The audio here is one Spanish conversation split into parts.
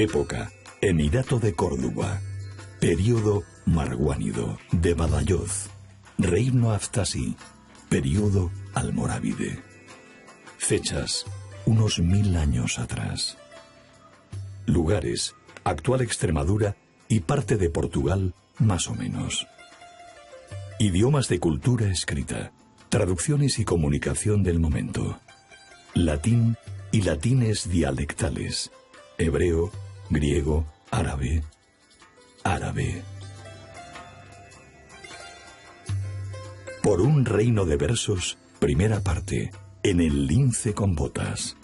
Época, Emirato de Córdoba. Período marguánido, de Badajoz. Reino Aftasi. Período almorávide. Fechas, unos 1000 años atrás. Lugares, actual Extremadura y parte de Portugal, más o menos. Idiomas de cultura escrita, traducciones y comunicación del momento. Latín y latines dialectales. Hebreo, griego, árabe. Árabe. Por un reino de versos, primera parte, en el lince con botas.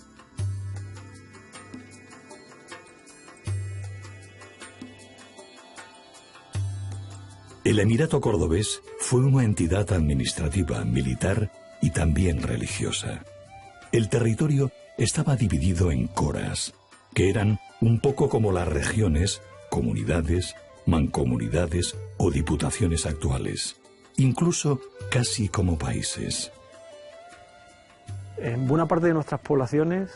El Emirato Cordobés fue una entidad administrativa, militar y también religiosa. El territorio estaba dividido en coras, que eran un poco como las regiones, comunidades, mancomunidades o diputaciones actuales, incluso casi como países. En buena parte de nuestras poblaciones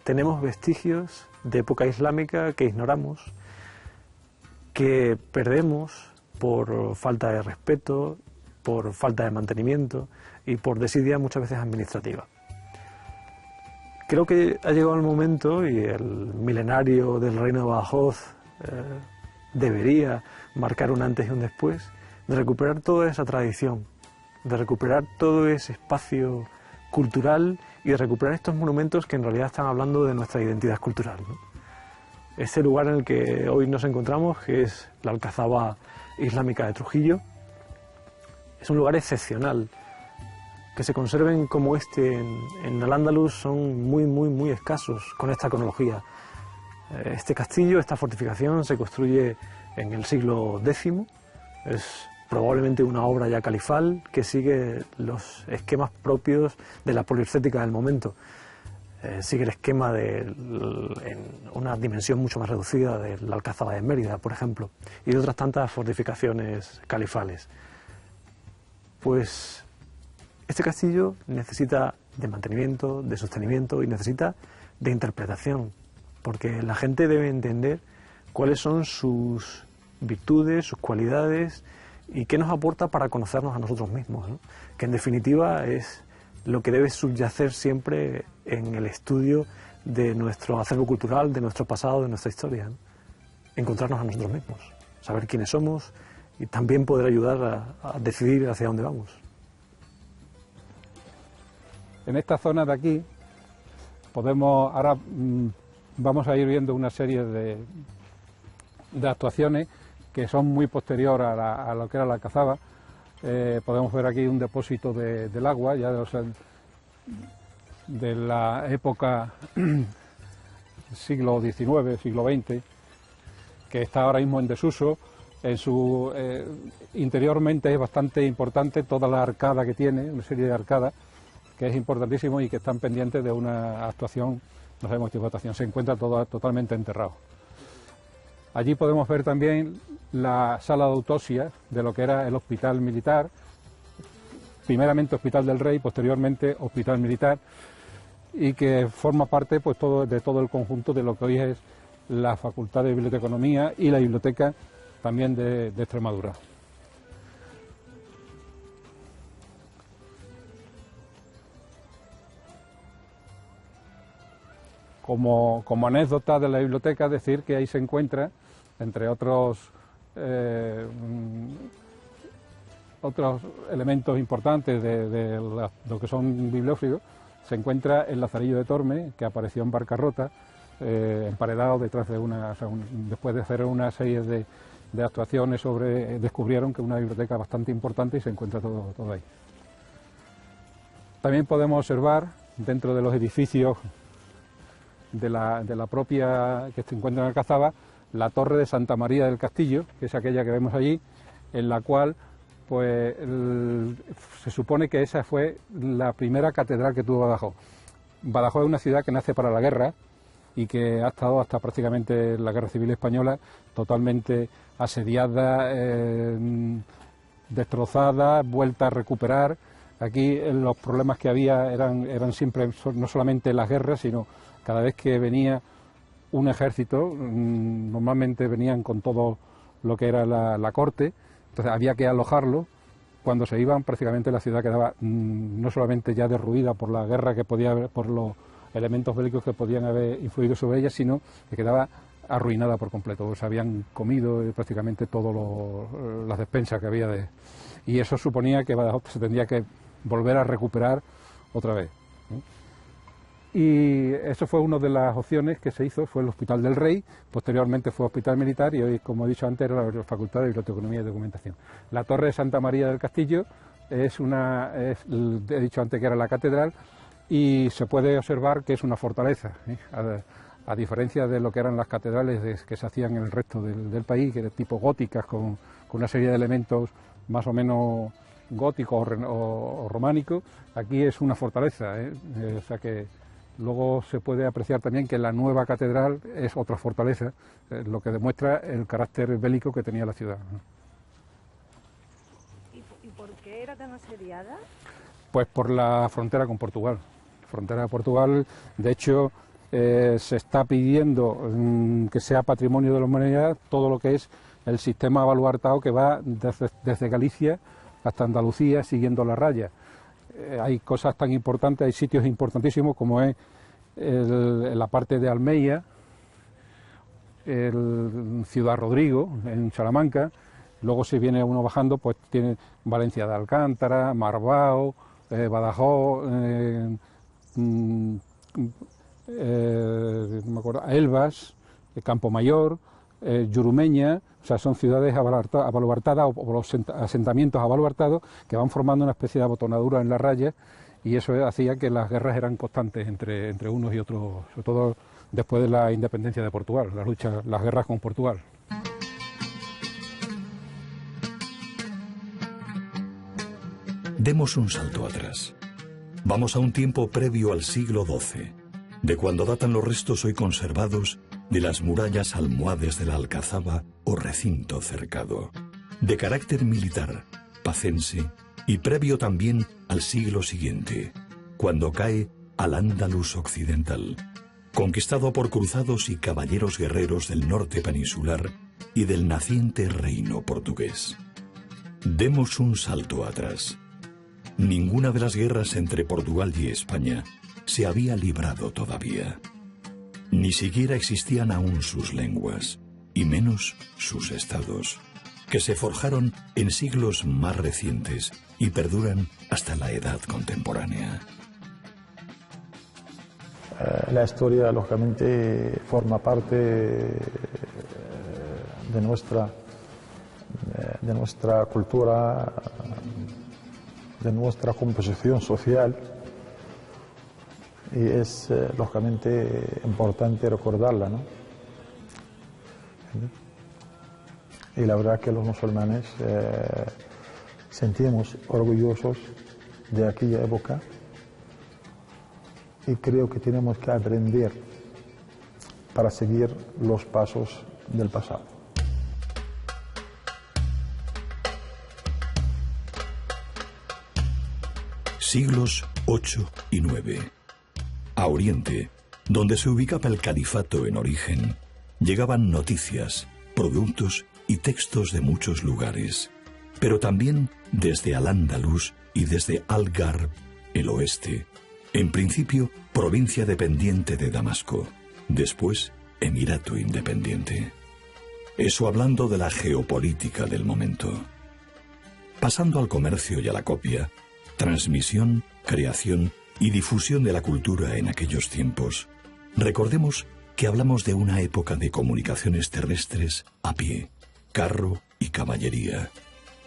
tenemos vestigios de época islámica que ignoramos, que perdemos por falta de respeto, por falta de mantenimiento y por desidia muchas veces administrativa. Creo que ha llegado el momento, y el milenario del Reino de Badajoz debería marcar un antes y un después, de recuperar toda esa tradición, de recuperar todo ese espacio cultural y de recuperar estos monumentos que en realidad están hablando de nuestra identidad cultural, ¿no? Este lugar en el que hoy nos encontramos, que es la Alcazaba Islámica de Trujillo, es un lugar excepcional. Que se conserven como este en Al-Ándalus son muy escasos con esta cronología. Este castillo, esta fortificación se construye en el siglo X, es probablemente una obra ya califal que sigue los esquemas propios de la poliurcética del momento. Sigue el esquema en una dimensión mucho más reducida de la Alcazaba de Mérida, por ejemplo, y de otras tantas fortificaciones califales. Pues este castillo necesita de mantenimiento, de sostenimiento y necesita de interpretación, porque la gente debe entender cuáles son sus virtudes, sus cualidades y qué nos aporta para conocernos a nosotros mismos, ¿no? Que en definitiva es lo que debe subyacer siempre en el estudio de nuestro acervo cultural, de nuestro pasado, de nuestra historia, ¿no? Encontrarnos a nosotros mismos, saber quiénes somos y también poder ayudar a decidir hacia dónde vamos. En esta zona de aquí ahora vamos a ir viendo una serie de actuaciones que son muy posterior a lo que era la Alcazaba. Podemos ver aquí un depósito del agua, ya de la época siglo XIX, siglo XX, que está ahora mismo en desuso. Interiormente es bastante importante toda la arcada que tiene, una serie de arcadas, que es importantísimo y que están pendientes de una actuación, no sabemos qué tipo de actuación, se encuentra todo totalmente enterrado. Allí podemos ver también la sala de autopsia de lo que era el hospital militar, primeramente Hospital del Rey, posteriormente Hospital Militar, y que forma parte pues de todo el conjunto de lo que hoy es la Facultad de Biblioteconomía y la Biblioteca también de Extremadura. Como anécdota de la biblioteca, decir que ahí se encuentra, entre otros elementos importantes de lo que son bibliófilos, se encuentra el Lazarillo de Tormes, que apareció en bancarrota, emparedado detrás de después de hacer una serie de actuaciones descubrieron que es una biblioteca bastante importante y se encuentra todo ahí. También podemos observar, dentro de los edificios de la propia que se encuentra en Alcazaba, la torre de Santa María del Castillo, que es aquella que vemos allí, en la cual pues se supone que esa fue la primera catedral que tuvo Badajoz. Badajoz es una ciudad que nace para la guerra y que ha estado hasta prácticamente la Guerra Civil Española totalmente asediada, destrozada, vuelta a recuperar. Aquí los problemas que había eran siempre no solamente las guerras, sino cada vez que venía un ejército, normalmente venían con todo lo que era la corte, entonces había que alojarlo. Cuando se iban, prácticamente la ciudad quedaba no solamente ya derruida por la guerra que podía haber, por los elementos bélicos que podían haber influido sobre ella, sino que quedaba arruinada por completo. Se habían comido prácticamente todas las despensas que había y eso suponía que Badajoz se tendría que volver a recuperar otra vez. Y eso fue una de las opciones que se hizo, fue el Hospital del Rey, posteriormente fue Hospital Militar y hoy, como he dicho antes, era la Facultad de Biblioteconomía y Documentación. La Torre de Santa María del Castillo he dicho antes que era la catedral, y se puede observar que es una fortaleza, a diferencia de lo que eran las catedrales que se hacían en el resto del país, que eran tipo góticas, con una serie de elementos más o menos góticos o románicos. Aquí es una fortaleza, o sea que luego se puede apreciar también que la nueva catedral es otra fortaleza, lo que demuestra el carácter bélico que tenía la ciudad. ¿Y por qué era tan asediada? Pues por la frontera con Portugal. Frontera de Portugal, de hecho, se está pidiendo que sea patrimonio de la humanidad todo lo que es el sistema baluartado que va desde Galicia hasta Andalucía siguiendo la raya. Hay cosas tan importantes, hay sitios importantísimos como es la parte de Almeía, el Ciudad Rodrigo en Salamanca. Luego si viene uno bajando, pues tiene Valencia de Alcántara, Marbao, Badajoz, Elvas, Campo Mayor, Yurumeña. O sea, son ciudades abaluartadas o los asentamientos abaluartados que van formando una especie de abotonadura en la raya, y eso hacía que las guerras eran constantes entre unos y otros, sobre todo después de la independencia de Portugal, las guerras con Portugal. Demos un salto atrás. Vamos a un tiempo previo al siglo XII, de cuando datan los restos hoy conservados de las murallas almohades de la Alcazaba o recinto cercado, de carácter militar, pacense y previo también al siglo siguiente, cuando cae Al-Ándalus occidental, conquistado por cruzados y caballeros guerreros del norte peninsular y del naciente reino portugués. Demos un salto atrás. Ninguna de las guerras entre Portugal y España se había librado todavía. Ni siquiera existían aún sus lenguas, y menos sus estados, que se forjaron en siglos más recientes y perduran hasta la edad contemporánea. La historia, lógicamente, forma parte de nuestra cultura, de nuestra composición social, y es lógicamente importante recordarla, ¿no? Y la verdad que los musulmanes sentimos orgullosos de aquella época, y creo que tenemos que aprender para seguir los pasos del pasado. Siglos 8 y 9. A Oriente, donde se ubicaba el califato en origen, llegaban noticias, productos y textos de muchos lugares, pero también desde Al-Ándalus y desde Al-Garb, el oeste, en principio provincia dependiente de Damasco, después emirato independiente. Eso hablando de la geopolítica del momento. Pasando al comercio y a la copia, transmisión, creación y difusión de la cultura en aquellos tiempos, recordemos que hablamos de una época de comunicaciones terrestres a pie, carro y caballería,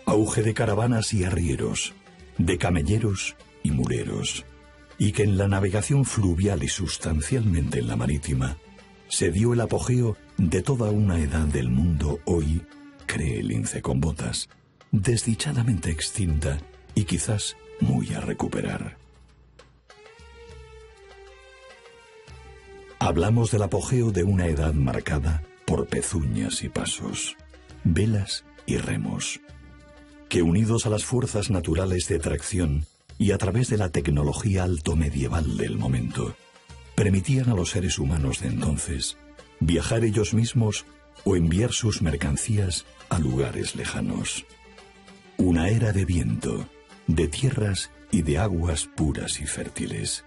auge de caravanas y arrieros, de camelleros y muleros, y que en la navegación fluvial y sustancialmente en la marítima se dio el apogeo de toda una edad del mundo hoy, cree Lince con Botas, desdichadamente extinta y quizás muy a recuperar. Hablamos del apogeo de una edad marcada por pezuñas y pasos, velas y remos, que unidos a las fuerzas naturales de tracción y a través de la tecnología alto medieval del momento, permitían a los seres humanos de entonces viajar ellos mismos o enviar sus mercancías a lugares lejanos. Una era de viento, de tierras y de aguas puras y fértiles,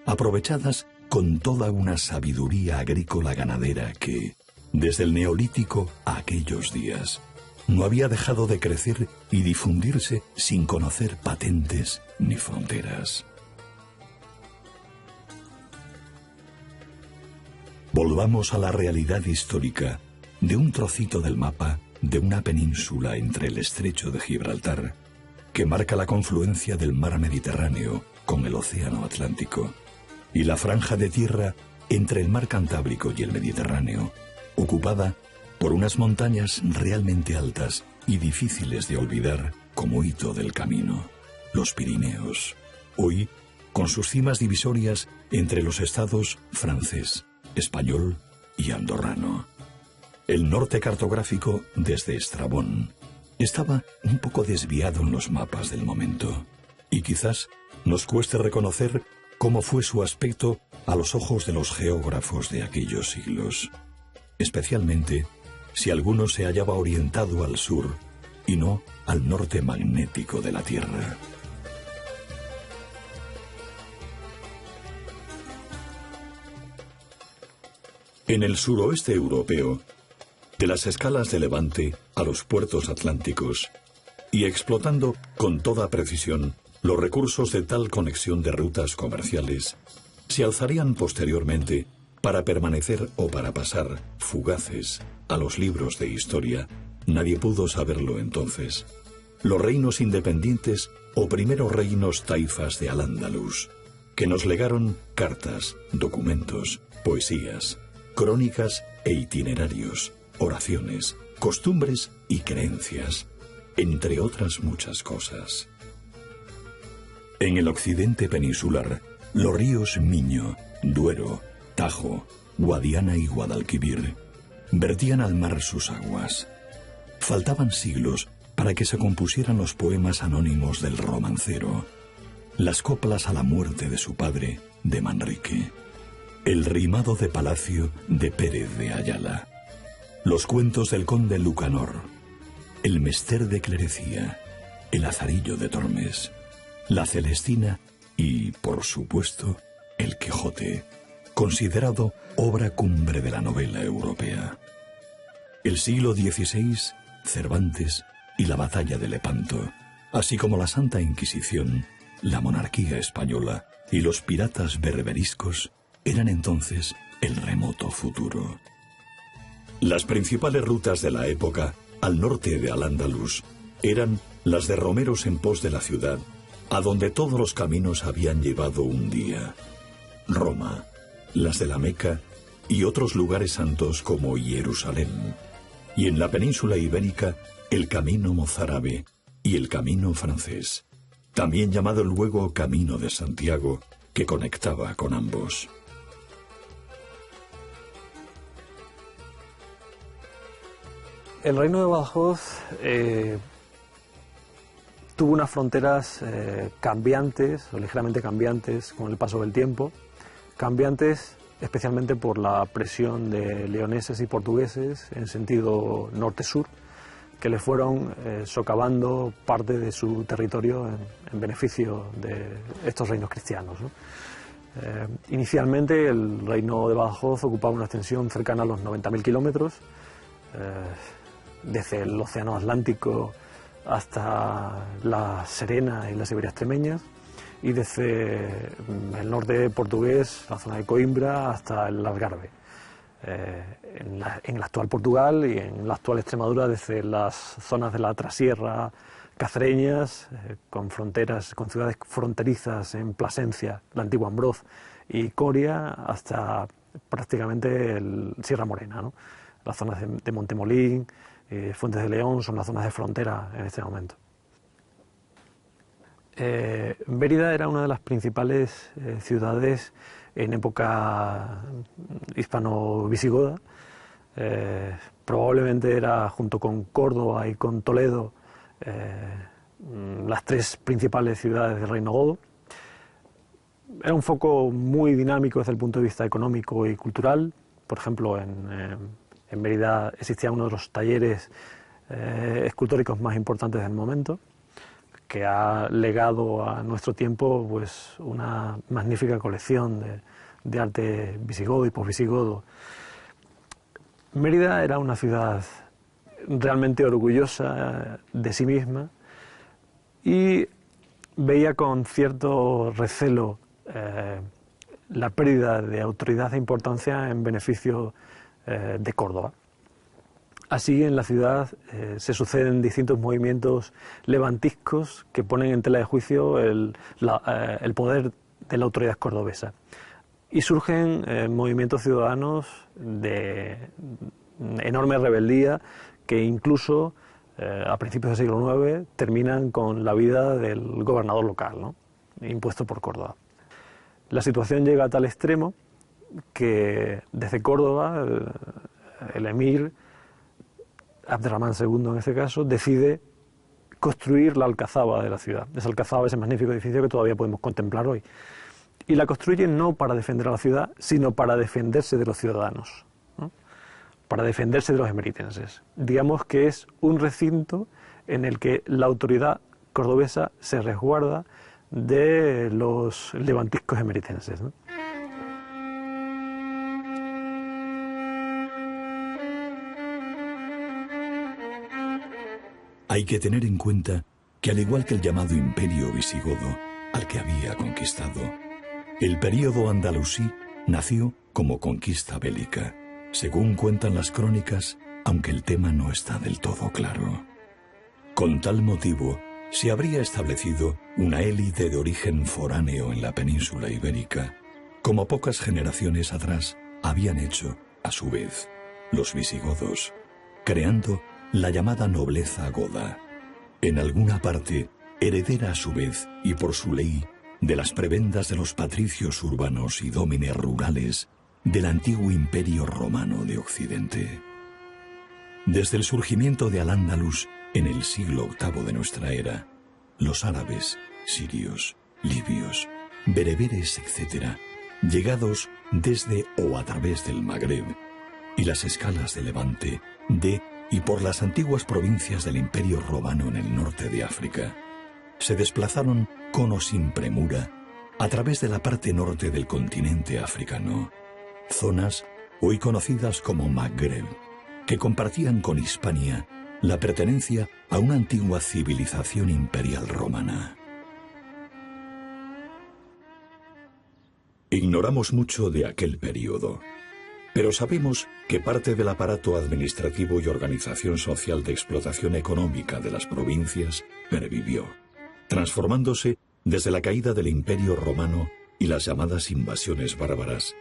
aprovechadas con toda una sabiduría agrícola ganadera que, desde el Neolítico a aquellos días, no había dejado de crecer y difundirse sin conocer patentes ni fronteras. Volvamos a la realidad histórica de un trocito del mapa de una península entre el estrecho de Gibraltar, que marca la confluencia del mar Mediterráneo con el océano Atlántico, y la franja de tierra entre el mar Cantábrico y el Mediterráneo, ocupada por unas montañas realmente altas y difíciles de olvidar como hito del camino, los Pirineos, hoy con sus cimas divisorias entre los estados francés, español y andorrano. El norte cartográfico, desde Estrabón, estaba un poco desviado en los mapas del momento, y quizás nos cueste reconocer cómo fue su aspecto a los ojos de los geógrafos de aquellos siglos, especialmente si alguno se hallaba orientado al sur y no al norte magnético de la Tierra. En el suroeste europeo, de las escalas de Levante a los puertos atlánticos, y explotando con toda precisión los recursos de tal conexión de rutas comerciales, se alzarían posteriormente para permanecer o para pasar, fugaces, a los libros de historia, nadie pudo saberlo entonces, los reinos independientes o primeros reinos taifas de Al-Ándalus, que nos legaron cartas, documentos, poesías, crónicas e itinerarios, oraciones, costumbres y creencias, entre otras muchas cosas. En el occidente peninsular, los ríos Miño, Duero, Tajo, Guadiana y Guadalquivir vertían al mar sus aguas. Faltaban siglos para que se compusieran los poemas anónimos del romancero, las coplas a la muerte de su padre, de Manrique, el rimado de palacio de Pérez de Ayala, los cuentos del conde Lucanor, el Mester de Clerecía, el Azarillo de Tormes, la Celestina y, por supuesto, el Quijote, considerado obra cumbre de la novela europea. El siglo XVI, Cervantes y la batalla de Lepanto, así como la Santa Inquisición, la monarquía española y los piratas berberiscos, eran entonces el remoto futuro. Las principales rutas de la época, al norte de Al-Ándalus, eran las de romeros en pos de la ciudad, a donde todos los caminos habían llevado un día. Roma, las de la Meca y otros lugares santos como Jerusalén. Y en la península ibérica, el camino mozárabe y el camino francés, también llamado luego Camino de Santiago, que conectaba con ambos. El reino de Badajoz tuvo unas fronteras cambiantes, o ligeramente cambiantes, con el paso del tiempo, cambiantes especialmente por la presión de leoneses y portugueses en sentido norte-sur, que le fueron socavando parte de su territorio en beneficio de estos reinos cristianos, ¿no? Inicialmente el reino de Badajoz ocupaba una extensión cercana a los 90.000 kilómetros, desde el océano Atlántico hasta la Serena y las Siberia extremeñas, y desde el norte portugués, la zona de Coimbra, hasta el Algarve. En el actual Portugal y en la actual Extremadura, desde las zonas de la trasierra cacereñas, con fronteras, con ciudades fronterizas en Plasencia, la antigua Ambroz y Coria, hasta prácticamente el Sierra Morena, ¿no? Las zonas de Montemolín, Fuentes de León son las zonas de frontera en este momento. Mérida era una de las principales ciudades en época hispano-visigoda. Probablemente era, junto con Córdoba y con Toledo, las tres principales ciudades del Reino Godo. Era un foco muy dinámico desde el punto de vista económico y cultural, Por ejemplo, en Mérida existía uno de los talleres escultóricos más importantes del momento, que ha legado a nuestro tiempo pues una magnífica colección de arte visigodo y posvisigodo. Mérida era una ciudad realmente orgullosa de sí misma y veía con cierto recelo la pérdida de autoridad e importancia en beneficio de Córdoba. Así, en la ciudad se suceden distintos movimientos levantiscos que ponen en tela de juicio el poder de la autoridad cordobesa. Y surgen movimientos ciudadanos de enorme rebeldía que incluso a principios del siglo IX terminan con la vida del gobernador local, ¿no?, impuesto por Córdoba. La situación llega a tal extremo que desde Córdoba el emir Abderramán II, en este caso, decide construir la alcazaba de la ciudad. Esa alcazaba, ese magnífico edificio que todavía podemos contemplar hoy. Y la construye no para defender a la ciudad, sino para defenderse de los ciudadanos, ¿no?, para defenderse de los emeritenses. Digamos que es un recinto en el que la autoridad cordobesa se resguarda de los levantiscos emeritenses, ¿no? Hay que tener en cuenta que, al igual que el llamado Imperio Visigodo, al que había conquistado, el período andalusí nació como conquista bélica, según cuentan las crónicas, aunque el tema no está del todo claro. Con tal motivo, se habría establecido una élite de origen foráneo en la península ibérica, como pocas generaciones atrás habían hecho, a su vez, los visigodos, creando la llamada nobleza goda, en alguna parte heredera a su vez y por su ley de las prebendas de los patricios urbanos y dómines rurales del antiguo Imperio Romano de Occidente. Desde el surgimiento de Al-Ándalus en el siglo VIII de nuestra era, los árabes, sirios, libios, bereberes, etc., llegados desde o a través del Magreb y las escalas de Levante, de y por las antiguas provincias del Imperio Romano en el norte de África, se desplazaron con o sin premura a través de la parte norte del continente africano, zonas hoy conocidas como Magreb, que compartían con Hispania la pertenencia a una antigua civilización imperial romana. Ignoramos mucho de aquel período, pero sabemos que parte del aparato administrativo y organización social de explotación económica de las provincias pervivió, transformándose desde la caída del Imperio Romano y las llamadas invasiones bárbaras,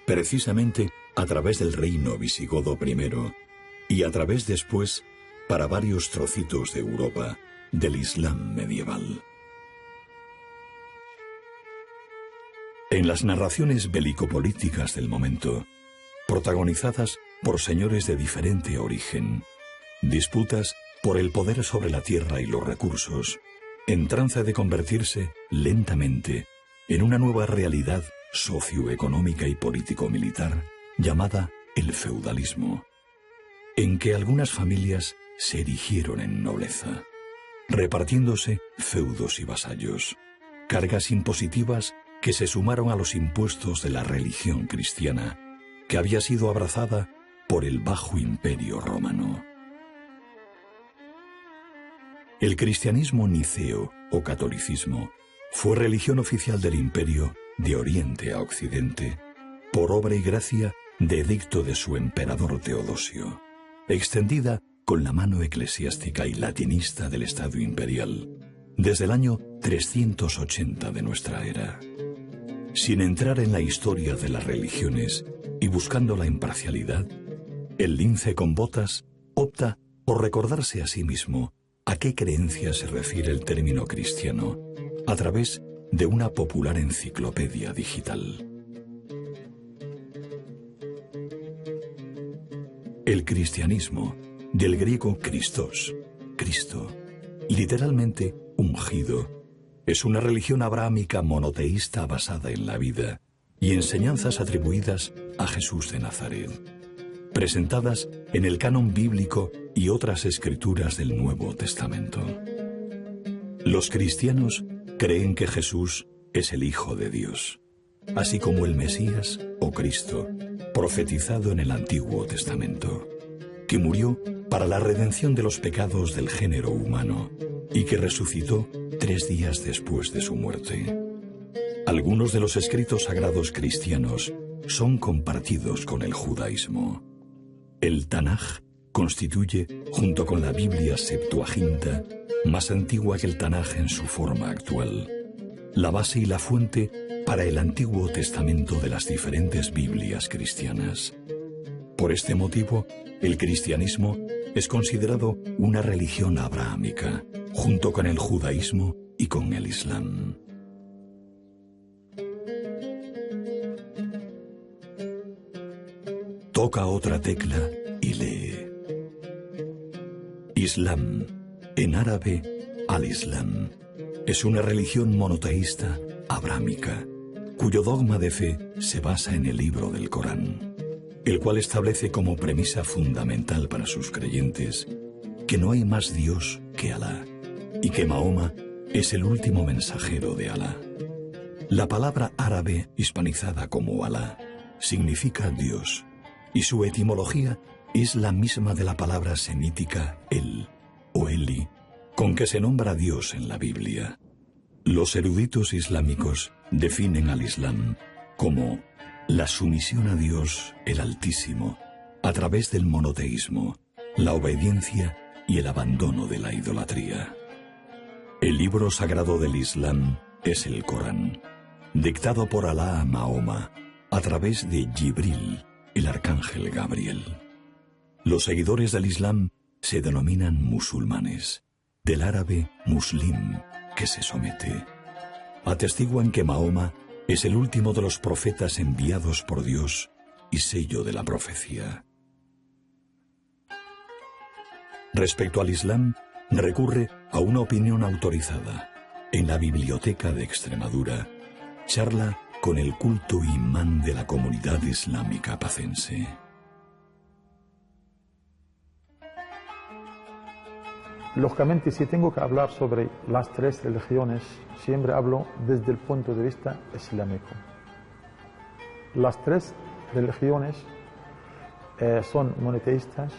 precisamente a través del reino visigodo primero y a través después, para varios trocitos de Europa, del Islam medieval. En las narraciones belicopolíticas del momento, protagonizadas por señores de diferente origen, disputas por el poder sobre la tierra y los recursos, en trance de convertirse lentamente en una nueva realidad socioeconómica y político-militar llamada el feudalismo, en que algunas familias se erigieron en nobleza, repartiéndose feudos y vasallos, cargas impositivas que se sumaron a los impuestos de la religión cristiana, que había sido abrazada por el Bajo Imperio Romano. El cristianismo niceo o catolicismo fue religión oficial del imperio de Oriente a Occidente, por obra y gracia de edicto de su emperador Teodosio, extendida con la mano eclesiástica y latinista del Estado imperial, desde el año 380 de nuestra era. Sin entrar en la historia de las religiones y buscando la imparcialidad, el lince con botas opta por recordarse a sí mismo a qué creencia se refiere el término cristiano a través de una popular enciclopedia digital. El cristianismo, del griego Christos, Cristo, literalmente ungido, es una religión abrahámica monoteísta basada en la vida y enseñanzas atribuidas a Jesús de Nazaret, presentadas en el canon bíblico y otras escrituras del Nuevo Testamento. Los cristianos creen que Jesús es el Hijo de Dios, así como el Mesías o Cristo, profetizado en el Antiguo Testamento, que murió para la redención de los pecados del género humano y que resucitó 3 días después de su muerte. Algunos de los escritos sagrados cristianos son compartidos con el judaísmo. El Tanaj constituye, junto con la Biblia Septuaginta, más antigua que el Tanaj en su forma actual, la base y la fuente para el Antiguo Testamento de las diferentes Biblias cristianas. Por este motivo, el cristianismo es considerado una religión abrahámica, junto con el judaísmo y con el islam. Toca otra tecla y lee. Islam, en árabe, al-Islam, es una religión monoteísta abrámica, cuyo dogma de fe se basa en el libro del Corán, el cual establece como premisa fundamental para sus creyentes que no hay más Dios que Alá y que Mahoma es el último mensajero de Alá. La palabra árabe hispanizada como Alá significa Dios, y su etimología es la misma de la palabra semítica El o Eli, con que se nombra a Dios en la Biblia. Los eruditos islámicos definen al Islam como la sumisión a Dios, el Altísimo, a través del monoteísmo, la obediencia y el abandono de la idolatría. El libro sagrado del Islam es el Corán, dictado por Alá a Mahoma a través de Jibril, el arcángel Gabriel. Los seguidores del Islam se denominan musulmanes, del árabe muslim, que se somete. Atestiguan que Mahoma es el último de los profetas enviados por Dios y sello de la profecía. Respecto al Islam, recurre a una opinión autorizada. En la Biblioteca de Extremadura, charla con el culto imán de la comunidad islámica pacense. Lógicamente, si tengo que hablar sobre las 3 religiones, siempre hablo desde el punto de vista islámico. Las 3 religiones son monoteístas.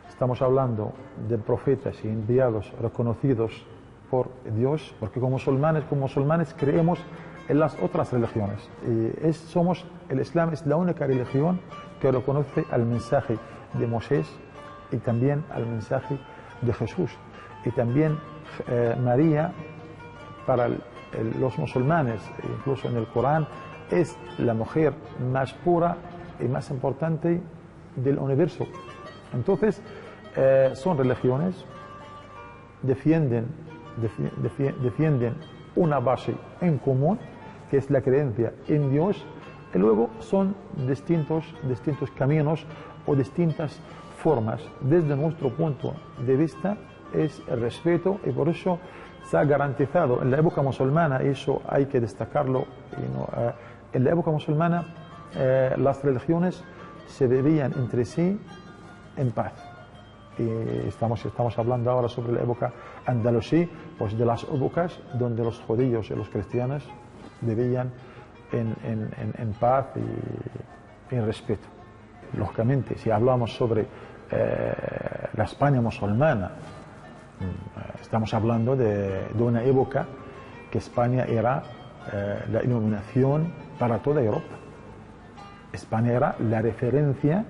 Estamos hablando de profetas y enviados reconocidos por Dios, porque como musulmanes creemos en las otras religiones. El Islam es la única religión que reconoce al mensaje de Moisés y también al mensaje de Jesús. Y también María, para los musulmanes, incluso en el Corán, es la mujer más pura y más importante del universo. Entonces, son religiones, defienden una base en común, que es la creencia en Dios, y luego son distintos caminos o distintas formas. Desde nuestro punto de vista es el respeto, y por eso se ha garantizado en la época musulmana, y eso hay que destacarlo, en la época musulmana las religiones se vivían entre sí en paz. Y estamos hablando ahora sobre la época andalusí, pues de las épocas donde los judíos y los cristianos vivían en paz y en respeto. Lógicamente, si hablamos sobre la España musulmana, estamos hablando de una época que España era la iluminación para toda Europa. España era la referencia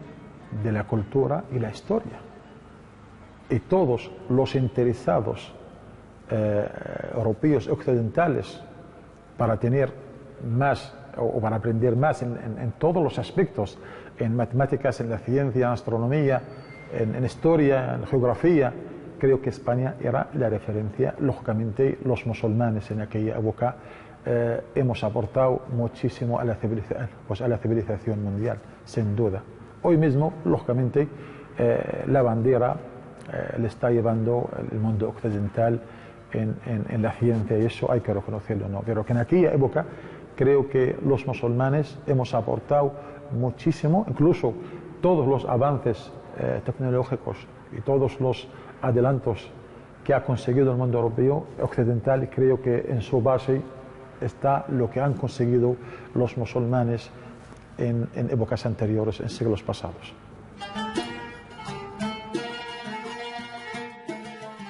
de la cultura y la historia. Y todos los interesados europeos occidentales para tener más o para aprender más en todos los aspectos, en matemáticas, en la ciencia, en astronomía, en historia, en geografía, creo que España era la referencia. Lógicamente, los musulmanes en aquella época hemos aportado muchísimo a la civilización mundial, sin duda. Hoy mismo, lógicamente, la bandera le está llevando el mundo occidental en la ciencia, y eso hay que reconocerlo, ¿no? Pero que en aquella época Creo que los musulmanes hemos aportado muchísimo, incluso todos los avances tecnológicos y todos los adelantos que ha conseguido el mundo europeo occidental, creo que en su base está lo que han conseguido los musulmanes en épocas anteriores, en siglos pasados.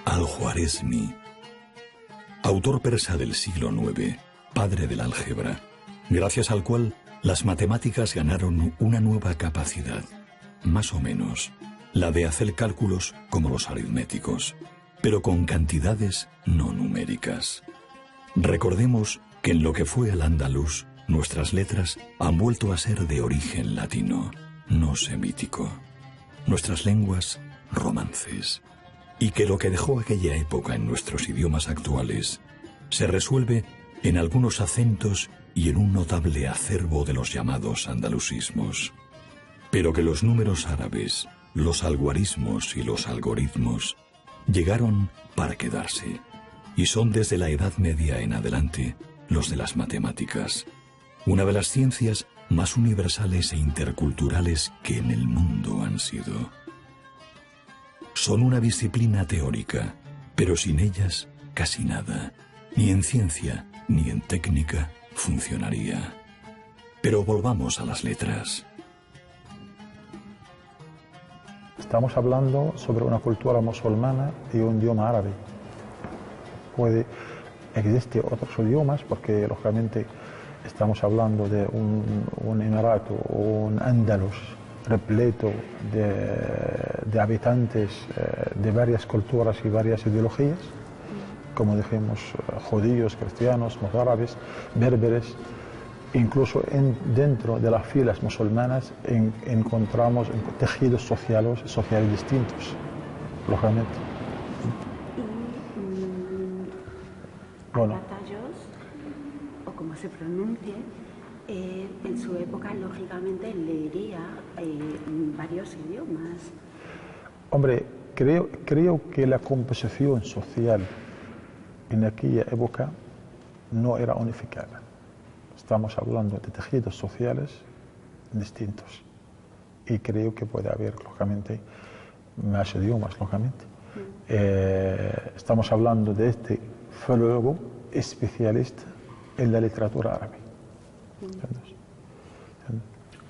Al-Juaresmi, autor persa del siglo IX, padre de la álgebra, gracias al cual las matemáticas ganaron una nueva capacidad, más o menos, la de hacer cálculos como los aritméticos, pero con cantidades no numéricas. Recordemos que en lo que fue el andaluz, nuestras letras han vuelto a ser de origen latino, no semítico. Nuestras lenguas, romances. Y que lo que dejó aquella época en nuestros idiomas actuales se resuelve en algunos acentos y en un notable acervo de los llamados andalusismos. Pero que los números árabes, los algoritmos y los algoritmos llegaron para quedarse y son desde la Edad Media en adelante los de las matemáticas, una de las ciencias más universales e interculturales que en el mundo han sido. Son una disciplina teórica, pero sin ellas casi nada, ni en ciencia ni en técnica, funcionaría. Pero volvamos a las letras. Estamos hablando sobre una cultura musulmana y un idioma árabe. Existen otros idiomas porque, lógicamente, estamos hablando de un emirato o un andaluz repleto de habitantes de varias culturas y varias ideologías, como dijimos, judíos, cristianos, mozárabes, berberes. Incluso dentro de las filas musulmanas encontramos tejidos sociales distintos, lógicamente. Bueno, Atatürk, o como se pronuncie, en su época, lógicamente, leería varios idiomas. Hombre, creo que la composición social en aquella época no era unificada. Estamos hablando de tejidos sociales distintos y creo que puede haber, lógicamente, más idiomas, lógicamente. Estamos hablando de este filólogo especialista en la literatura árabe.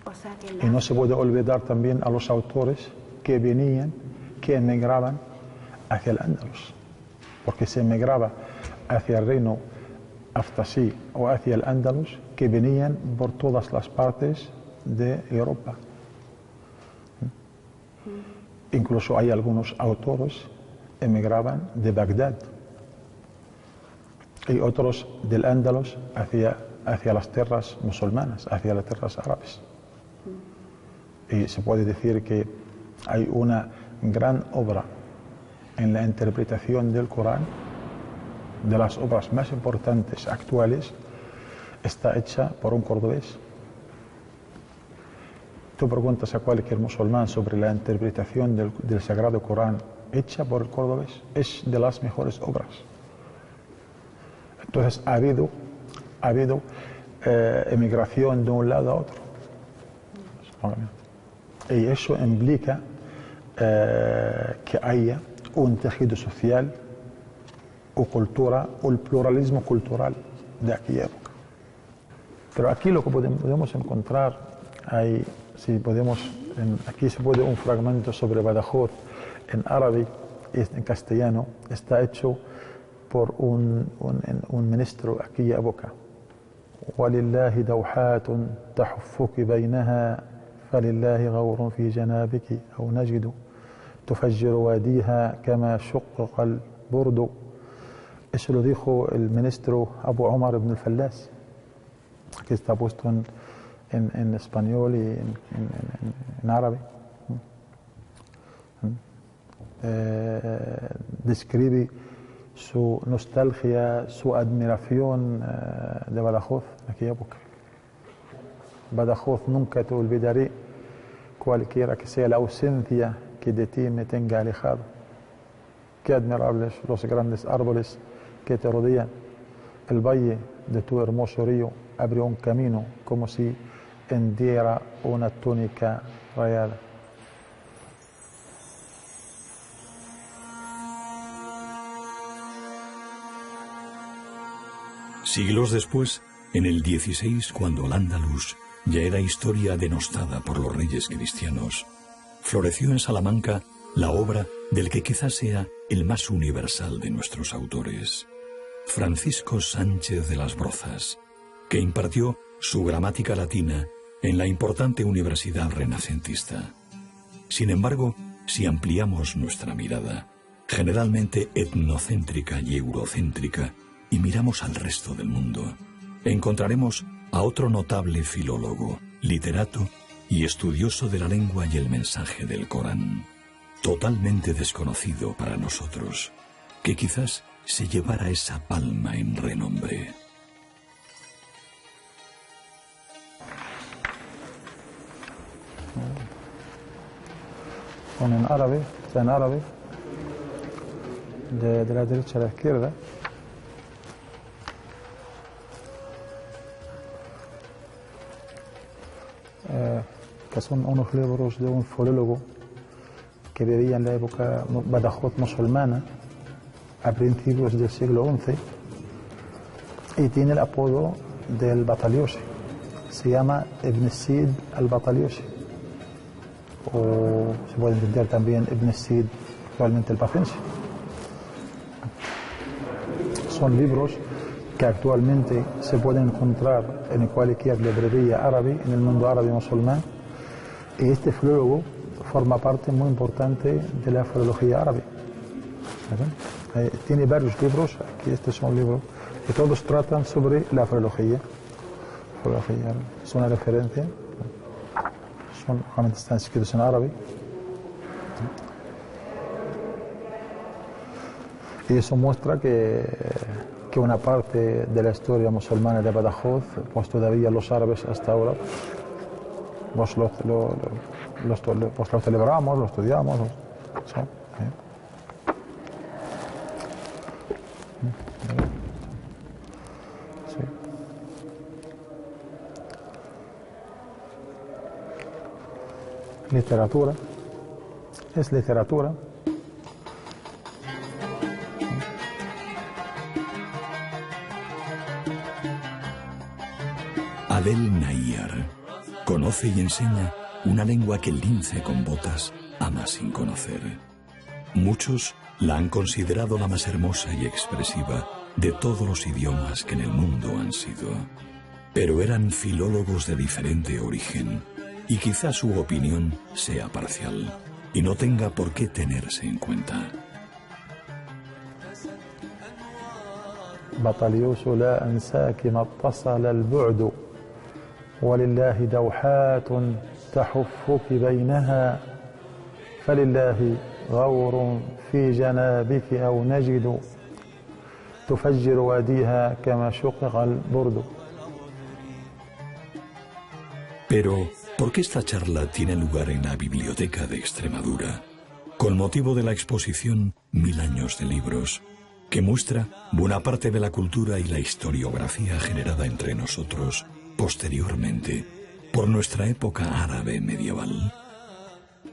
O sea y no se puede olvidar también a los autores que emigraban hacia el Andalus, porque se emigraba hacia el reino Aftasí o hacia el Andalus, que venían por todas las partes de Europa. Incluso hay algunos autores que emigraban de Bagdad y otros del Andalus hacia las tierras musulmanas, hacia las tierras árabes. Y se puede decir que hay una gran obra en la interpretación del Corán, de las obras más importantes actuales, está hecha por un cordobés. Tú preguntas a cualquier musulmán sobre la interpretación del Sagrado Corán hecha por el cordobés, es de las mejores obras. Entonces ha habido emigración de un lado a otro. Y eso implica que haya un tejido social o cultura, o el pluralismo cultural de aquella época. Pero aquí lo que podemos encontrar, aquí se puede un fragmento sobre Badajoz en árabe y en castellano, está hecho por un ministro de aquella época. وَلِلَّهِ دَوْحَاتٌ تَحُفُّكِ بَيْنَهَا فَلِلَّهِ غَوْرٌ فِي جَنَابِكِ أَوْ نَجِدُ تُفَجِّرُ وَادِيهَا كَمَا شُقَّقَ الْبُرْدُ. Eso lo dijo el ministro Abu Omar ibn al-Fallas, que está puesto en español y en árabe. Describe su nostalgia, su admiración de Badajoz en aquella época. Badajoz, nunca te olvidaré, cualquiera que sea la ausencia que de ti me tenga alejado. Qué admirables los grandes árboles que te rodean, el valle de tu hermoso río, abrió un camino como si hendiera una túnica rayada. Siglos después, en el XVI, cuando Al-Ándalus ya era historia denostada por los reyes cristianos, floreció en Salamanca la obra del que quizás sea el más universal de nuestros autores, Francisco Sánchez de las Brozas, que impartió su gramática latina en la importante universidad renacentista. Sin embargo, si ampliamos nuestra mirada, generalmente etnocéntrica y eurocéntrica, y miramos al resto del mundo, encontraremos a otro notable filólogo, literato y estudioso de la lengua y el mensaje del Corán, totalmente desconocido para nosotros, que quizás se llevara esa palma en renombre. Son en árabe, de la derecha a la izquierda. Que son unos libros de un filólogo que vivía en la época Badajoz musulmana, a principios del siglo XI, y tiene el apodo del Bataliosi. Se llama Ibn Sid al-Bataliosi, o se puede entender también Ibn Sid, actualmente el Pacense. Son libros que actualmente se pueden encontrar en cualquier librería árabe, en el mundo árabe musulmán, y este filólogo forma parte muy importante de la filología árabe. Tiene varios libros, aquí este es un libro, que todos tratan sobre la filología. Es una referencia, realmente están escritos en árabe. Y eso muestra que una parte de la historia musulmana de Badajoz, pues todavía los árabes hasta ahora, pues lo celebramos, lo estudiamos. ¿Sí? Sí. Literatura, es literatura. Adel Nayar conoce y enseña una lengua que el lince con botas ama sin conocer. Muchos la han considerado la más hermosa y expresiva de todos los idiomas que en el mundo han sido. Pero eran filólogos de diferente origen y quizá su opinión sea parcial y no tenga por qué tenerse en cuenta. بطليوس لا أنساك ما اتصل البعد ولله دوحات تحفك بينها فلله غور في جنابك أو نجد تفجر واديها كما شقق البرد. Pero, ¿por qué esta charla tiene lugar en la Biblioteca de Extremadura, con motivo de la exposición 1000 años de libros, que muestra buena parte de la cultura y la historiografía generada entre nosotros posteriormente por nuestra época árabe medieval?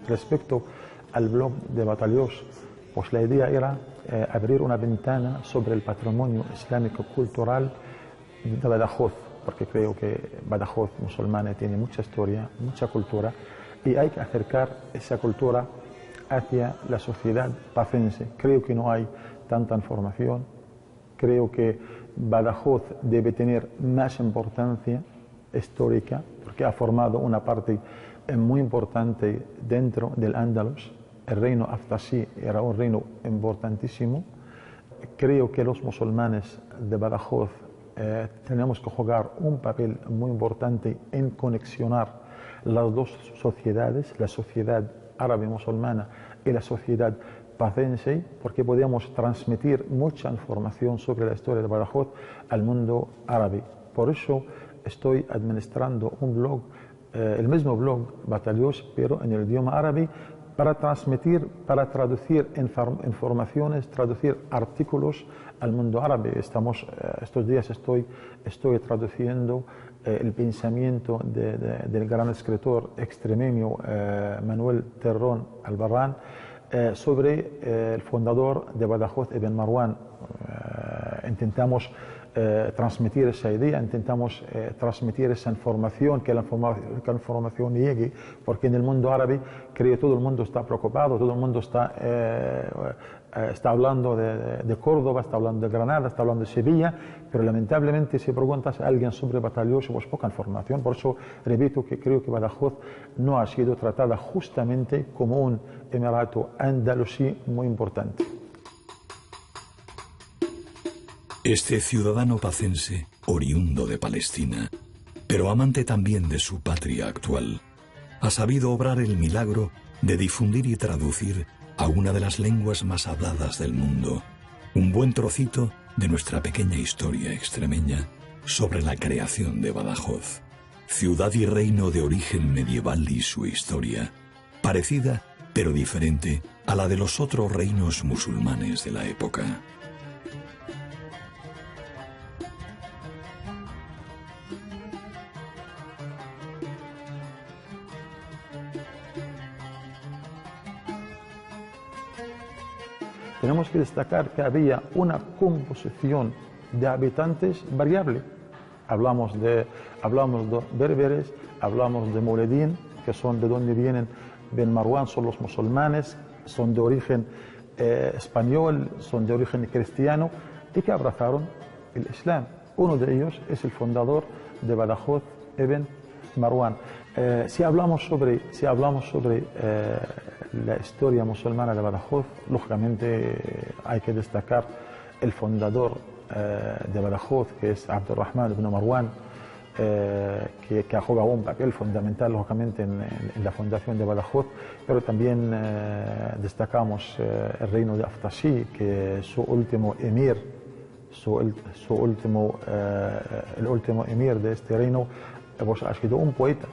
Respecto al blog de Bataliós, pues la idea era abrir una ventana sobre el patrimonio islámico cultural de Badajoz, porque creo que Badajoz musulmana tiene mucha historia, mucha cultura, y hay que acercar esa cultura hacia la sociedad pacense. Creo que no hay tanta información, creo que Badajoz debe tener más importancia histórica, porque ha formado una parte muy importante dentro del Andalus. El reino Aftasí era un reino importantísimo. Creo que los musulmanes de Badajoz tenemos que jugar un papel muy importante en conexionar las dos sociedades, la sociedad árabe musulmana y la sociedad pacense, porque podemos transmitir mucha información sobre la historia de Badajoz al mundo árabe. Por eso estoy administrando un blog, el mismo blog Bataliós, pero en el idioma árabe, para transmitir, para traducir informaciones, traducir artículos al mundo árabe. Estos días estoy traduciendo el pensamiento del gran escritor extremeño Manuel Terrón Albarrán sobre el fundador de Badajoz, Ibn Marwan. Intentamos transmitir esa idea, intentamos transmitir esa información, que la información llegue, porque en el mundo árabe creo que todo el mundo está preocupado, todo el mundo está hablando de Córdoba, está hablando de Granada, está hablando de Sevilla, pero lamentablemente si preguntas a alguien sobre Badajoz, pues poca información. Por eso repito que creo que Badajoz no ha sido tratada justamente como un emirato andalusí muy importante. Este ciudadano pacense, oriundo de Palestina, pero amante también de su patria actual, ha sabido obrar el milagro de difundir y traducir a una de las lenguas más habladas del mundo, un buen trocito de nuestra pequeña historia extremeña sobre la creación de Badajoz, ciudad y reino de origen medieval y su historia, parecida pero diferente a la de los otros reinos musulmanes de la época. Tenemos que destacar que había una composición de habitantes variable. Hablamos de berberes, hablamos de Moledín, que son de donde vienen Ben Marwan, son los musulmanes, son de origen español, son de origen cristiano y que abrazaron el Islam. Uno de ellos es el fundador de Badajoz, Ibn Marwan. Si hablamos sobre la historia musulmana de Badajoz, lógicamente hay que destacar el fundador de Badajoz, que es Abdurrahman ibn Marwan, que ha jugado un papel fundamental, lógicamente, en la fundación de Badajoz, pero también destacamos el reino de Aftashi, que su último emir, el último emir de este reino, pues, ha sido un poeta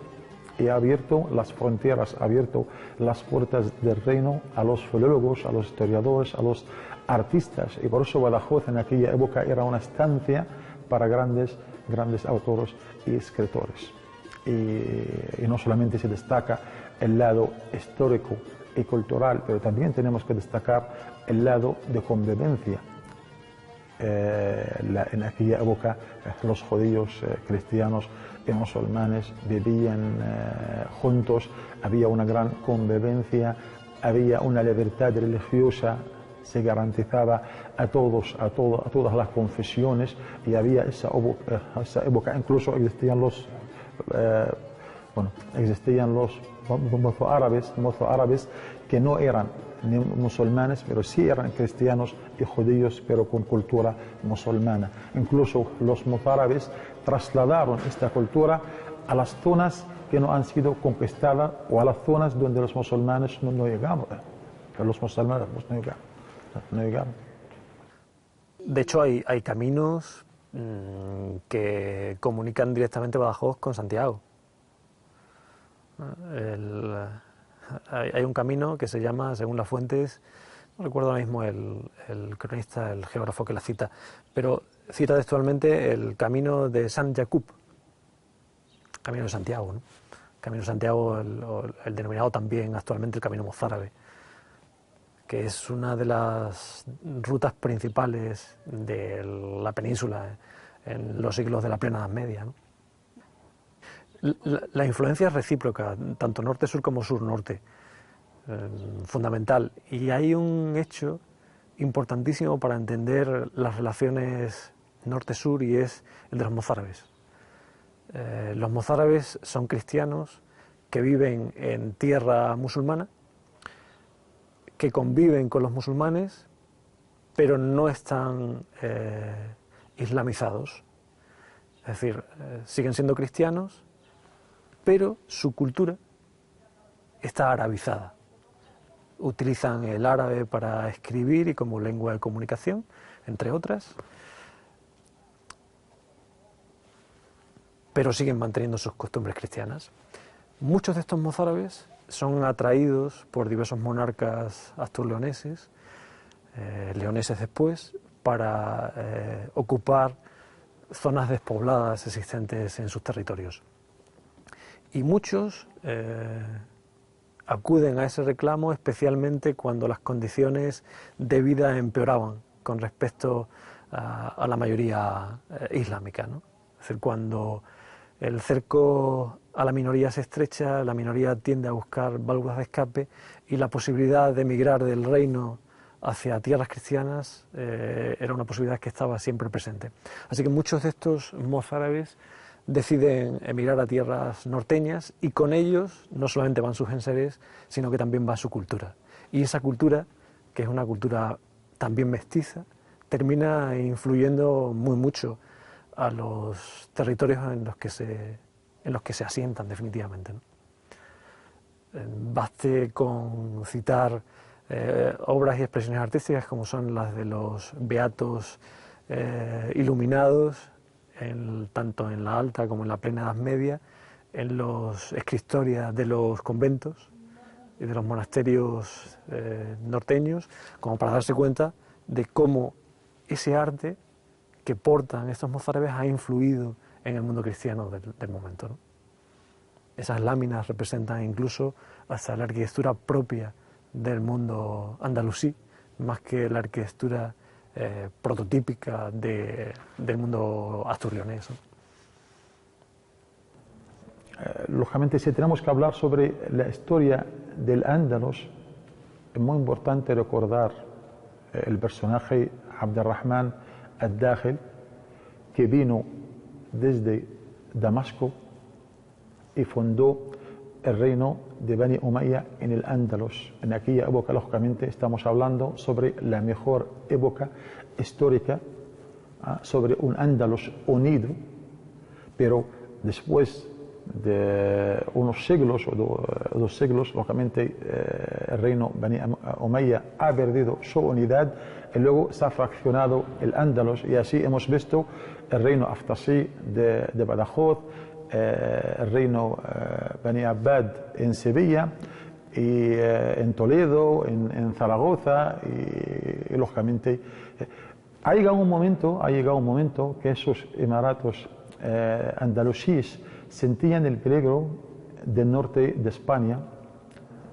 y ha abierto las fronteras, ha abierto las puertas del reino a los filólogos, a los historiadores, a los artistas, y por eso Badajoz en aquella época era una estancia para grandes autores y escritores. Y no solamente se destaca el lado histórico y cultural, pero también tenemos que destacar el lado de convivencia. En aquella época los judíos, cristianos y musulmanes vivían juntos, había una gran convivencia, había una libertad religiosa, se garantizaba a todas las confesiones, y había esa época incluso existían los mozoárabes que no eran ni musulmanes, pero sí eran cristianos y judíos, pero con cultura musulmana. Incluso los mozárabes trasladaron esta cultura a las zonas que no han sido conquistadas o a las zonas donde los musulmanes no llegaron. Los musulmanes no llegaron. De hecho, hay caminos que comunican directamente Badajoz con Santiago. Hay un camino que se llama, según las fuentes, no recuerdo ahora mismo el cronista, el geógrafo que la cita, pero cita textualmente el camino de Sant Jacob, camino de Santiago, ¿no? Camino de Santiago, el denominado también actualmente el camino mozárabe, que es una de las rutas principales de la península en los siglos de la plena Edad Media, ¿no? La influencia es recíproca, tanto norte-sur como sur-norte, fundamental. Y hay un hecho importantísimo para entender las relaciones norte-sur, y es el de los mozárabes. Los mozárabes son cristianos que viven en tierra musulmana, que conviven con los musulmanes, pero no están islamizados. Es decir, siguen siendo cristianos, pero su cultura está arabizada. Utilizan el árabe para escribir y como lengua de comunicación, entre otras, pero siguen manteniendo sus costumbres cristianas. Muchos de estos mozárabes son atraídos por diversos monarcas asturleoneses, leoneses después, para ocupar zonas despobladas existentes en sus territorios. Y muchos acuden a ese reclamo especialmente cuando las condiciones de vida empeoraban con respecto a la mayoría islámica, ¿no? Es decir, cuando el cerco a la minoría se estrecha, la minoría tiende a buscar válvulas de escape y la posibilidad de emigrar del reino hacia tierras cristianas era una posibilidad que estaba siempre presente. Así que muchos de estos mozárabes deciden emigrar a tierras norteñas y con ellos no solamente van sus enseres, sino que también va su cultura. Y esa cultura, que es una cultura también mestiza, termina influyendo muy mucho a los territorios en los que se asientan definitivamente, ¿no? Baste con citar obras y expresiones artísticas como son las de los beatos iluminados, tanto en la Alta como en la Plena Edad Media, en los escritorias de los conventos y de los monasterios norteños, como para darse cuenta de cómo ese arte que portan estos mozárabes ha influido en el mundo cristiano del momento, ¿no? Esas láminas representan incluso hasta la arquitectura propia del mundo andalusí, más que la arquitectura prototípica del mundo asturleonés, ¿no? Lógicamente, si tenemos que hablar sobre la historia del Andalus, es muy importante recordar el personaje Abd-ar-Rahman al-Dakhil, que vino desde Damasco y fundó el reino de Bani Umayya en el Andalus. En aquella época, lógicamente, estamos hablando sobre la mejor época histórica, sobre un Andalus unido, pero después de unos siglos o dos siglos, lógicamente, el reino Bani Umayya ha perdido su unidad y luego se ha fraccionado el Andalus, y así hemos visto el reino Aftasí de Badajoz, el reino Bani Abbad en Sevilla, y en Toledo, en Zaragoza, y lógicamente ha llegado un momento que esos emiratos andalusíes sentían el peligro del norte de España,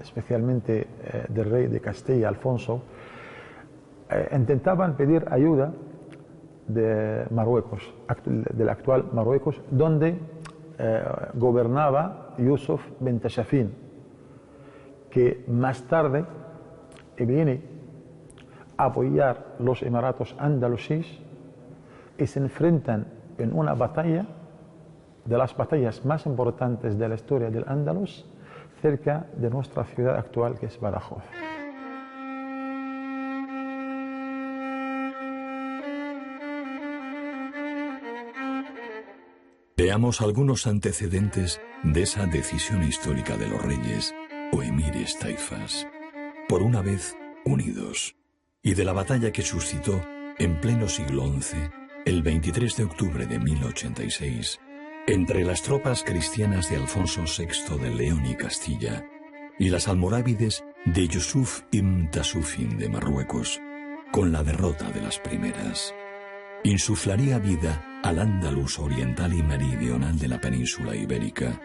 especialmente del rey de Castilla, Alfonso. Intentaban pedir ayuda de Marruecos, del actual Marruecos, donde gobernaba Yusuf ben Tashafin, que más tarde viene a apoyar los emiratos andalusíes y se enfrentan en una batalla, de las batallas más importantes de la historia del Andalus, cerca de nuestra ciudad actual, que es Badajoz. Veamos algunos antecedentes de esa decisión histórica de los reyes o emires taifas, por una vez unidos, y de la batalla que suscitó en pleno siglo XI, el 23 de octubre de 1086, entre las tropas cristianas de Alfonso VI de León y Castilla y las almorávides de Yusuf ibn Tasufin de Marruecos, con la derrota de las primeras. Insuflaría vida al Andalus oriental y meridional de la península ibérica,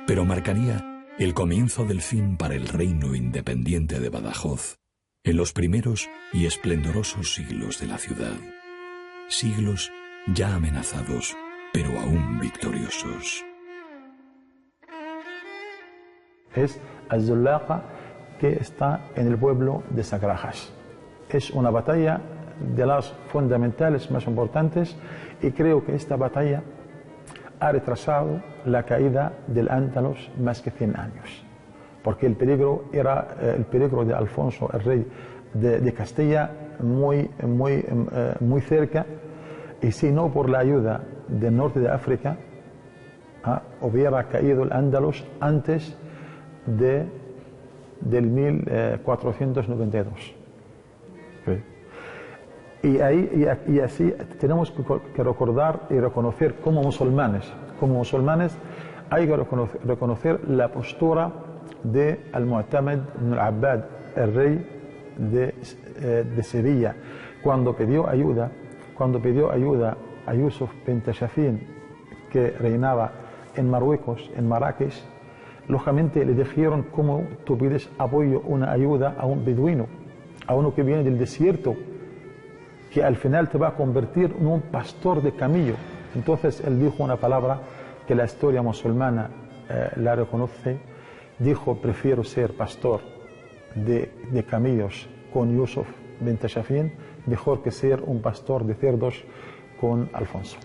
pero marcaría el comienzo del fin para el reino independiente de Badajoz en los primeros y esplendorosos siglos de la ciudad. Siglos ya amenazados, pero aún victoriosos. Es Az-Zullaqa, que está en el pueblo de Sagrajas. Es una batalla de las fundamentales más importantes, y creo que esta batalla ha retrasado la caída del Andalus más que 100 años, porque el peligro era el peligro de Alfonso, el rey de Castilla, muy cerca, y si no por la ayuda del norte de África, hubiera caído el Andalus antes del 1492. ¿Sí? Y así tenemos que recordar y reconocer como musulmanes hay que reconocer la postura de Al-Mu'tamid ibn al-Abbad, el rey de Sevilla, cuando pidió ayuda a Yusuf bin Tashfin, que reinaba en Marruecos, en Marrakech. Lógicamente le dijeron: ¿cómo tú pides apoyo, una ayuda a un beduino, a uno que viene del desierto, que al final te va a convertir en un pastor de camello? Entonces él dijo una palabra que la historia musulmana la reconoce. Dijo: prefiero ser pastor de camellos con Yusuf bin Tashfin mejor que ser un pastor de cerdos con Alfonso.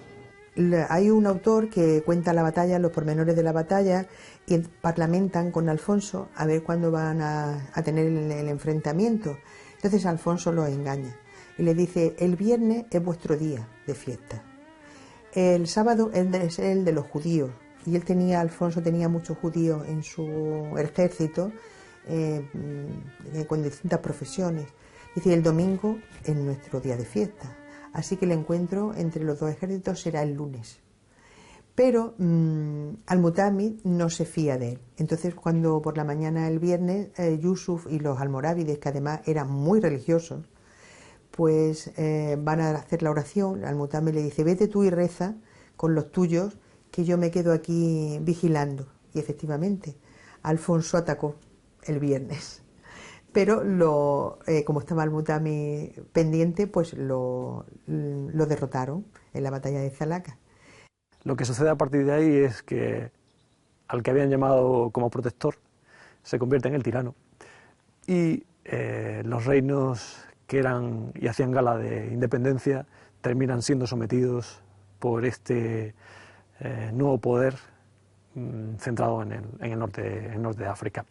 Hay un autor que cuenta la batalla, los pormenores de la batalla, y parlamentan con Alfonso a ver cuándo van a tener el enfrentamiento. Entonces Alfonso los engaña y le dice: el viernes es vuestro día de fiesta, el sábado es el de los judíos, y Alfonso tenía muchos judíos en su ejército con distintas profesiones. Dice: el domingo es nuestro día de fiesta. Así que el encuentro entre los dos ejércitos será el lunes. Pero Al-Mu'tamid no se fía de él. Entonces, cuando por la mañana el viernes, Yusuf y los almorávides, que además eran muy religiosos, pues van a hacer la oración. Al-Mu'tamid le dice: vete tú y reza con los tuyos, que yo me quedo aquí vigilando. Y efectivamente, Alfonso atacó el viernes. Pero como estaba Al-Mu'tamid pendiente, pues lo derrotaron en la batalla de Zalaca. Lo que sucede a partir de ahí es que al que habían llamado como protector se convierte en el tirano, y los reinos que eran y hacían gala de independencia terminan siendo sometidos por este nuevo poder centrado en el norte de África.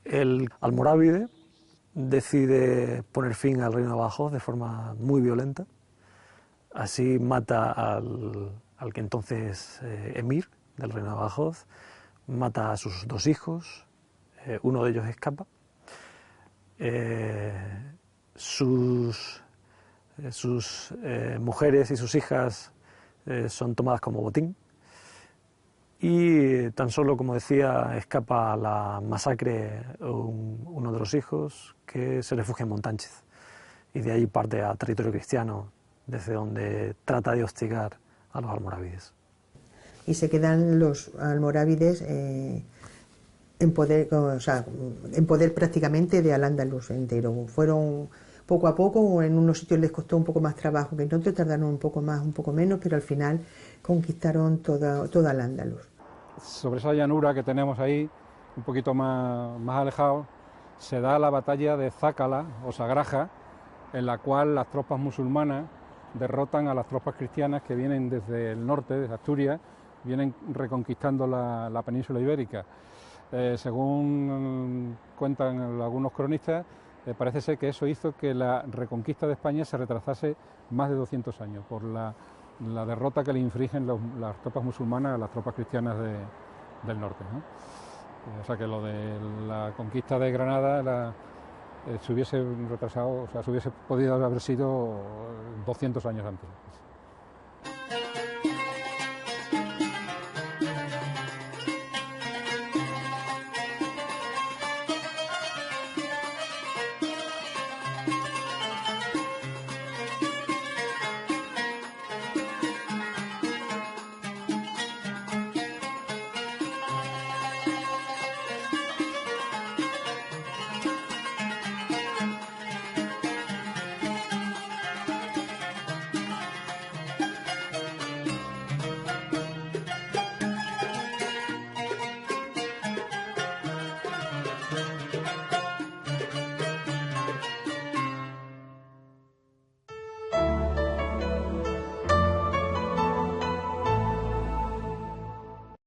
El almorávide decide poner fin al reino de Badajoz de forma muy violenta. Así mata al que entonces emir del reino de Badajoz, mata a sus dos hijos, uno de ellos escapa. Sus mujeres y sus hijas son tomadas como botín. Y tan solo, como decía, escapa a la masacre uno de los hijos, que se refugia en Montánchez, y de ahí parte a territorio cristiano, desde donde trata de hostigar a los almorávides. Y se quedan los almorávides en poder prácticamente de Al-Ándalus entero. Fueron poco a poco, en unos sitios les costó un poco más trabajo que en otros, tardaron un poco más, un poco menos, pero al final conquistaron toda Al-Ándalus. Sobre esa llanura que tenemos ahí, un poquito más alejado, se da la batalla de Zácala o Sagraja, en la cual las tropas musulmanas derrotan a las tropas cristianas que vienen desde el norte, desde Asturias, vienen reconquistando la península ibérica. Según cuentan algunos cronistas, parece ser que eso hizo que la reconquista de España se retrasase más de 200 años por la derrota que le infligen las tropas musulmanas a las tropas cristianas del norte, ¿no? O sea que lo de la conquista de Granada se hubiese retrasado, o sea, se hubiese podido haber sido 200 años antes.